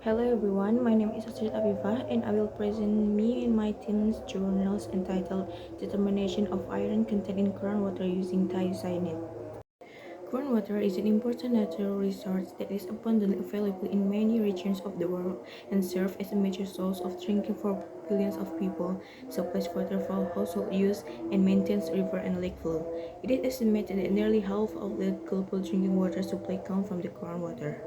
Hello everyone, my name is Astrid Afifah and I will present me and my team's journals entitled Determination of Iron Content in Groundwater using thiocyanate. Groundwater is an important natural resource that is abundantly available in many regions of the world and serves as a major source of drinking for billions of people, supplies water for household use, and maintains river and lake flow. It is estimated that nearly half of the global drinking water supply comes from the groundwater.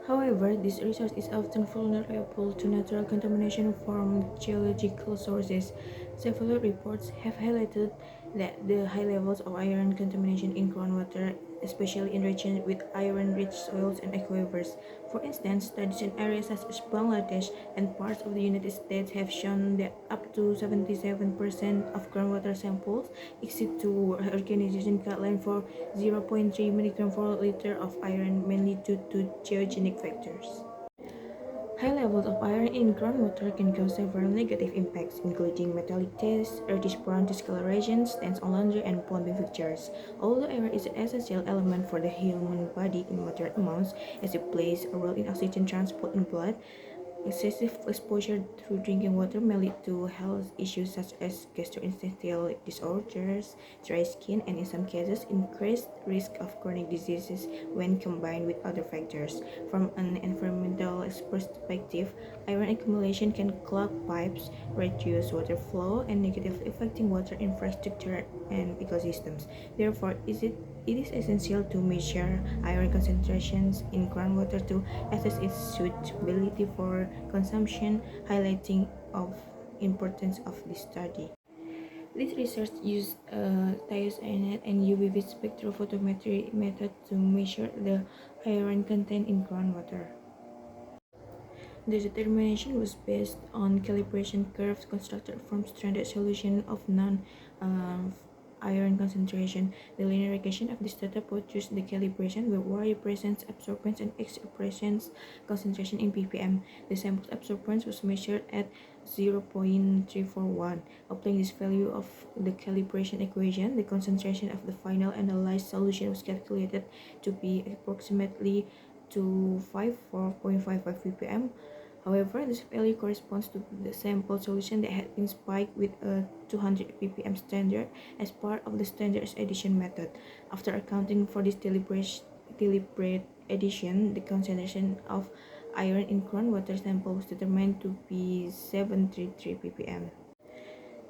However, this resource is often vulnerable to natural contamination from geological sources. Several reports have highlighted that the high levels of iron contamination in groundwater, especially in regions with iron-rich soils and aquifers. For instance, studies in areas such as Bangladesh and parts of the United States have shown that up to 77% of groundwater samples exceed the World Health Organization guideline for 0.3 mg per liter of iron, mainly due to geogenic factors. High levels of iron in groundwater can cause several negative impacts, including metallic taste, reddish-brown discoloration, stains on laundry, and plumbing fixtures. Although iron is an essential element for the human body in moderate amounts, as it plays a role in oxygen transport in blood, excessive exposure through drinking water may lead to health issues such as gastrointestinal disorders, dry skin, and in some cases, increased risk of chronic diseases when combined with other factors. From an environmental perspective, iron accumulation can clog pipes, reduce water flow, and negatively affecting water infrastructure and ecosystems. Therefore, it is essential to measure iron concentrations in groundwater to assess its suitability for consumption, highlighting of importance of this study. This research used thiocyanate and UV spectrophotometry method to measure the iron content in groundwater. The determination was based on calibration curves constructed from standard solution of non-iron concentration. The linear regression of this data produced the calibration with Y presence absorbance and X presence concentration in ppm. The sample's absorbance was measured at 0.341. Applying this value of the calibration equation, the concentration of the final analyzed solution was calculated to be approximately to 4.55 ppm. However, this value corresponds to the sample solution that had been spiked with a 200 ppm standard as part of the standard addition method. After accounting for this deliberate addition, the concentration of iron in groundwater sample was determined to be 733 ppm.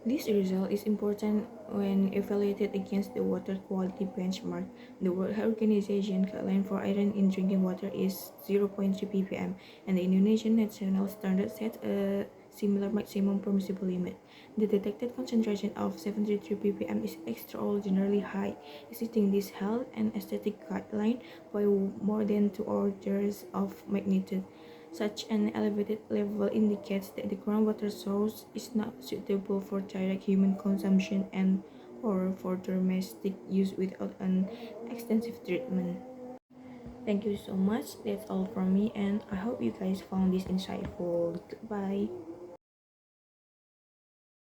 This result is important when evaluated against the water quality benchmark. The World Health Organization guideline for iron in drinking water is 0.3 ppm, and the Indonesian national standard sets a similar maximum permissible limit. The detected concentration of 73 ppm is extraordinarily high, exceeding this health and aesthetic guideline by more than 2 orders of magnitude. Such an elevated level indicates that the groundwater source is not suitable for direct human consumption and or for domestic use without an extensive treatment. Thank you so much. That's all from me, and I hope you guys found this insightful. Goodbye.